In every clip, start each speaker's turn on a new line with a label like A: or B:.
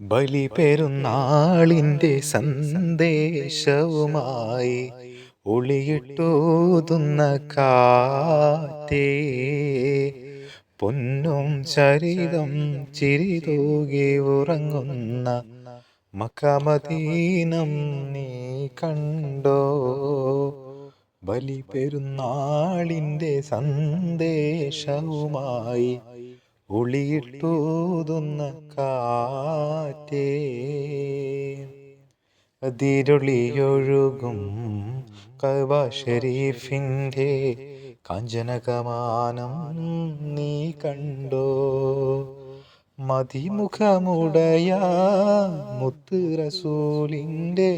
A: ബലി പെരുന്നാളിൻ്റെ സന്ദേശവുമായി ഒളിയിട്ടൂതുന്ന കാറ്റേ, പൊന്നും ചരിതം ചിരിതൂകി ഉറങ്ങുന്ന മക്കമദീനം നീ കണ്ടോ? ബലി പെരുന്നാളിൻ്റെ സന്ദേശവുമായി ഒളിയിട്ടൂതുന്ന കാറ്റേ, അതിരുളിയൊഴുകും കഅബ ഷരീഫിൻ്റെ കാഞ്ചനകമാനം നീ കണ്ടോ? മതിമുഖമുടയ മുത്ത് റസൂലിൻ്റെ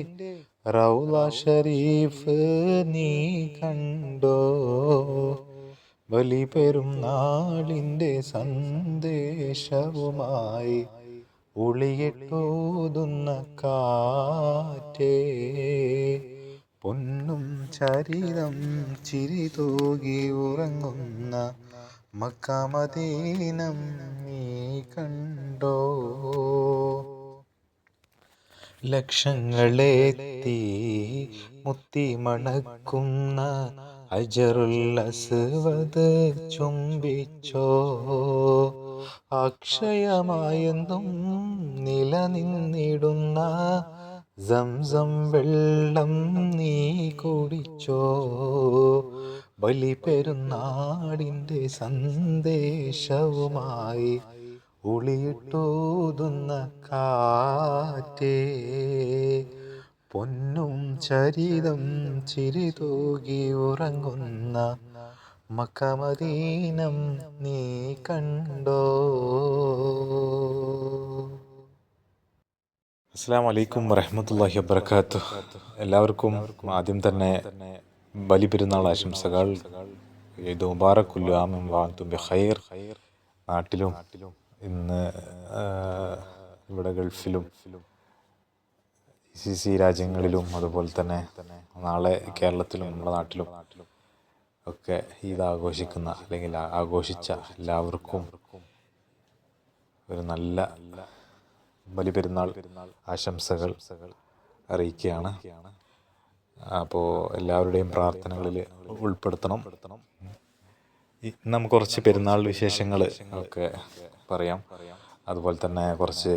A: റൗള ഷരീഫ് നീ കണ്ടോ? ബലി പെരുന്നാളിൻ്റെ സന്ദേശവുമായി ഒളിയിട്ടൂതുന്ന കാറ്റേ, പൊന്നും ചരിതം ചിരിതൂകി ഉറങ്ങുന്ന മക്കമദീനം നീ കണ്ടോ? ലക്ഷങ്ങളെത്തി മുത്തി മണക്കുന്ന ഹജറുൽ അസ്വദ് ചുംബിച്ചോ? അക്ഷയമായെന്നും നിലനിന്നിടുന്ന സംസം വെള്ളം നീ കുടിച്ചോ? ബലി പെരുന്നാളിൻ്റെ സന്ദേശവുമായി ഒളിയിട്ടൂതുന്ന കാറ്റേ, പൊന്നും ചരിതം ചിരിതൂകി ഉറങ്ങുന്ന മക്കമദീനം നീ കണ്ടോ?
B: അസ്സലാമു അലൈക്കും വറഹ്മത്തുള്ളാഹി വബറകാതുഹു. എല്ലാവർക്കും ആദ്യം തന്നെ ബലി പെരുന്നാൾ ആശംസകൾ. ഈദ് മുബാറക്, കുല്ലു ആമിൻ വഅൻതും ബിഖൈർ. നാട്ടിലും ഇന്ന് ഇവിടെ ഗൾഫിലും GCC രാജ്യങ്ങളിലും അതുപോലെ തന്നെ നാളെ കേരളത്തിലും നമ്മുടെ നാട്ടിലും ഒക്കെ ഈദ് ആഘോഷിക്കുന്ന അല്ലെങ്കിൽ ആഘോഷിച്ച എല്ലാവർക്കും ഒരു നല്ല ബലി പെരുന്നാൾ ആശംസകൾ അറിയിക്കുകയാണ്. അപ്പോൾ എല്ലാവരുടെയും പ്രാർത്ഥനകളിൽ ഉൾപ്പെടുത്തണം. നമുക്ക് കുറച്ച് പെരുന്നാൾ വിശേഷങ്ങൾ ഒക്കെ പറയാം. അതുപോലെ തന്നെ കുറച്ച്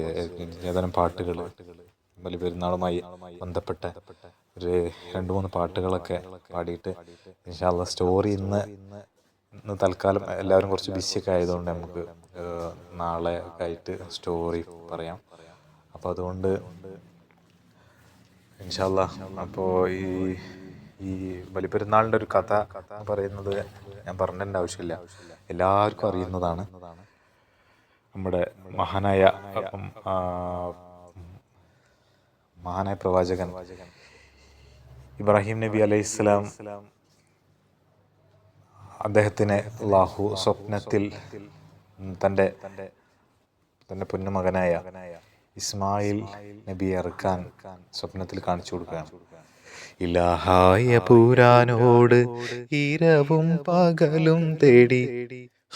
B: ഏതാനും പാട്ടുകൾ ബലി പെരുന്നാളുമായി ബന്ധപ്പെട്ട ഒരു 2-3 പാട്ടുകളൊക്കെ പാടിയിട്ട് ഇൻഷാ അല്ലാഹ് സ്റ്റോറി ഇന്ന് തൽക്കാലം എല്ലാവരും കുറച്ച് ബിസിയൊക്കെ ആയതുകൊണ്ട് നമുക്ക് നാളെ ഒക്കെ ആയിട്ട് സ്റ്റോറി പറയാം. അപ്പോൾ അതുകൊണ്ട് ഇൻഷാ അല്ലാഹ് അപ്പോൾ ഈ ബലിപ്പെരുന്നാളിൻ്റെ ഒരു കഥ പറയുന്നത് ഞാൻ പറഞ്ഞതിൻ്റെ ആവശ്യമില്ല, എല്ലാവർക്കും അറിയുന്നതാണ്. നമ്മുടെ മഹാനായ പ്രവാചകൻ ഇബ്രാഹിം നബി അലൈഹിസ്സലാം, അദ്ദേഹത്തിന് അല്ലാഹു സ്വപ്നത്തിൽ തൻ്റെ പൊന്നുമകനായ ഇസ്മായിൽ നബിയെ ഇറക്കാൻ സ്വപ്നത്തിൽ കാണിച്ചു കൊടുക്കുകയാണ്.
A: ഇലാഹായ പുരാനോട് ഇരവും പകലും തേടി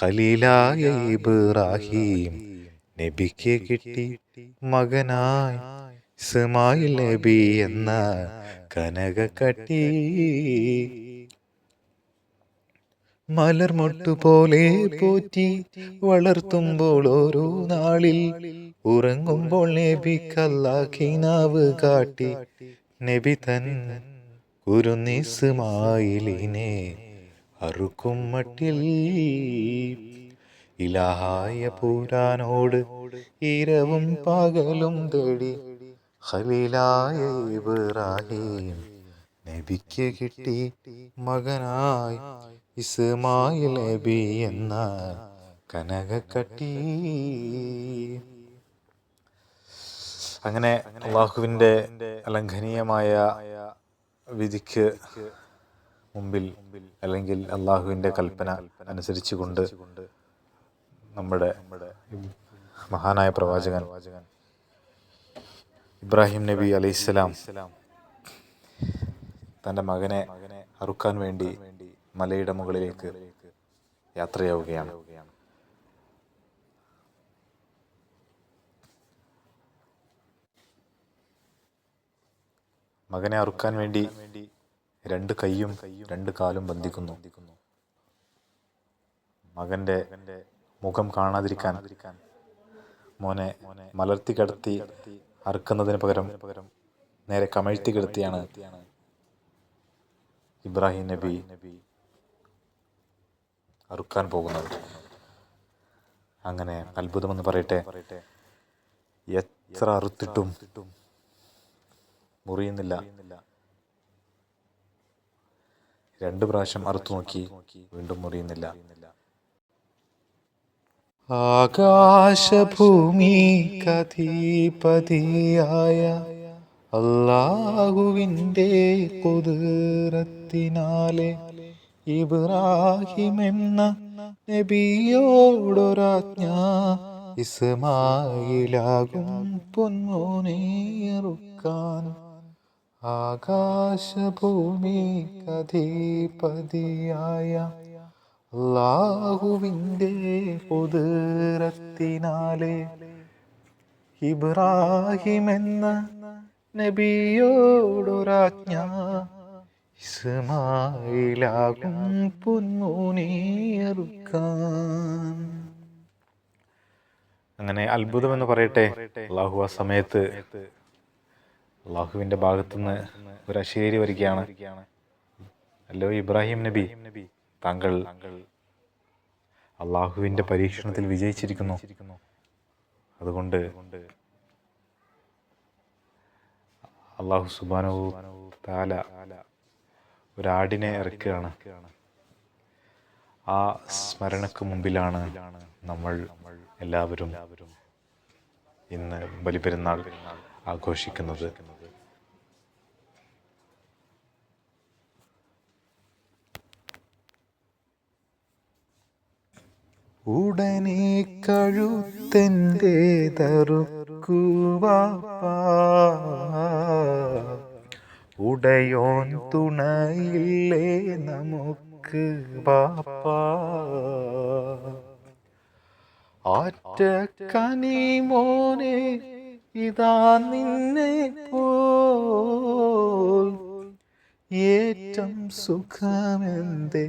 A: ഖലീലായ ഇബ്രാഹിം നബിക്ക് കിട്ടി മകനായി ഇസ്മായിൽ നബി എന്ന കനകക്കട്ടി. മലർമൊട്ടുപോലെ പോറ്റി വളർത്തുമ്പോൾ ഓരോ നാളിൽ ഉറങ്ങുമ്പോൾ നബിക്കല്ലാഹ് കിനാവ് കാട്ടി. നബി തൻ കുരുന്നിസ്മായിലിനെ അറുക്കും മട്ടിൽ ഇലാഹായ പുരാനോട് ഇരവും പകലും തേടി ഖലീലായ ഇബ്രാഹിം നബിക്ക് കിട്ടി മകനായി ഇസ്മായിൽ നബി എന്ന കനകക്കട്ടി.
B: അങ്ങനെ അള്ളാഹുവിൻ്റെ അലംഘനീയമായ വിധിക്ക് മുമ്പിൽ അല്ലെങ്കിൽ അള്ളാഹുവിൻ്റെ കൽപ്പന അനുസരിച്ചുകൊണ്ട് നമ്മുടെ മഹാനായ പ്രവാചകൻ ഇബ്രാഹിം നബി അലൈഹിസ്സലാം തൻ്റെ മകനെ അറുക്കാൻ വേണ്ടി മലയുടെ മുകളിലേക്ക് യാത്രയാവുകയാണ്. മകനെ അറുക്കാൻ വേണ്ടി 2 കൈയും 2 കാലും ബന്ധിക്കുന്നു. മകൻ്റെ മുഖം കാണാതിരിക്കാൻ മോനെ മലർത്തി കിടത്തി അറുക്കുന്നതിന് പകരം നേരെ കമഴ്ത്തി കിടത്തിയാണ് ഇബ്രാഹിം നബി അറുക്കാൻ പോകുന്നത്. അങ്ങനെ അത്ഭുതമെന്ന് പറയട്ടെ, എത്ര അറുത്തിട്ടും മുറിയുന്നില്ല. 2 പ്രാവശ്യം അറുത്തു നോക്കി, വീണ്ടും മുറിയുന്നില്ല.
A: ആകാശഭൂമിക്കധിപതിയായ അല്ലാഹുവിൻ്റെ ഖുദ്റത്തിനാലെ ഇബ്രാഹിം എന്ന നബിയോടൊരാജ്ഞ, ഇസ്മായിലാകും പൊന്മോനെ അറുക്കാൻ. ആകാശഭൂമിക്കധിപതിയായ അല്ലാഹുവിൻ്റെ ഖുദ്റത്തിനാലെ ഇബ്രാഹിം എന്ന നബിയോടൊരാജ്ഞ, ഇസ്മായിലാകും പൊന്മോനെ അറുക്കാൻ.
B: അങ്ങനെ അത്ഭുതമെന്ന് പറയട്ടെ, അള്ളാഹു ആ സമയത്ത് അള്ളാഹുവിൻ്റെ ഭാഗത്തുനിന്ന് ഒരു അശരീരി വരികയാണ്. അല്ലോ ഇബ്രാഹിം നബി, താങ്കൾ അള്ളാഹുവിൻ്റെ പരീക്ഷണത്തിൽ വിജയിച്ചിരിക്കുന്നു. അതുകൊണ്ട് അള്ളാഹു സുബ്ഹാനഹു തആല ഒരാടിനെ ഇറക്കുകയാണ്. ആ സ്മരണക്ക് മുമ്പിലാണ് നമ്മൾ എല്ലാവരും ഇന്ന് ബലിപെരുന്നാൾ ആഘോഷിക്കുന്നത്.
A: ഉടനെ കഴുത്തെൻ്റേതറുക്കുവാപ്പാ, ഉടയോൻ തുണയില്ലേ നമുക്ക് ബാപ്പാ. ആറ്റക്കനി മോനെ ഇതാ നിന്നെ പോൽ, ഏറ്റം സുഖമെന്തേ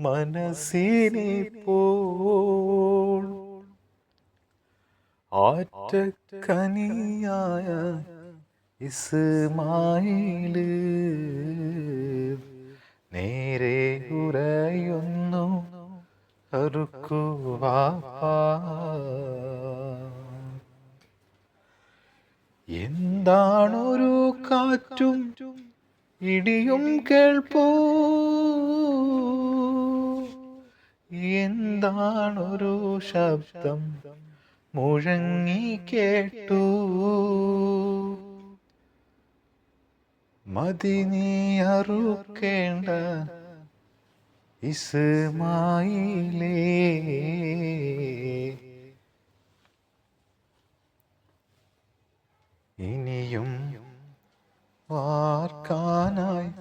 A: മനസ്സിനെ പോൾ. ആറ്റക്കനിയായ ഇസ്മായില് നേരെ ഉറയുന്നു അറുക്കുവാപ്പാ. എന്താണൊരു കാറ്റും ഇടിയും കേൾപ്പൂ, എന്താണൊരു ശബ്ദം മുഴങ്ങി കേട്ടു. മതി നീ അറുക്കേണ്ട ഇസ്മായിലേ, ഇനിയും വാർക്കാനായി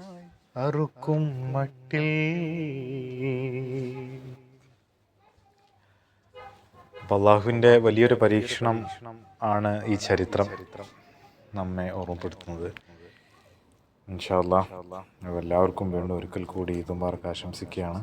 A: അറുക്കും മട്ടിൽ.
B: അപ്പോൾ അള്ളാഹുവിൻ്റെ വലിയൊരു പരീക്ഷണം ആണ് ഈ ചരിത്രം നമ്മെ ഓർമ്മപ്പെടുത്തുന്നത്. ഇൻഷാ അല്ലാഹ് എല്ലാവർക്കും വീണ്ടും ഒരിക്കൽ കൂടി ഈദ് മുബാറക് ആശംസിക്കുകയാണ്.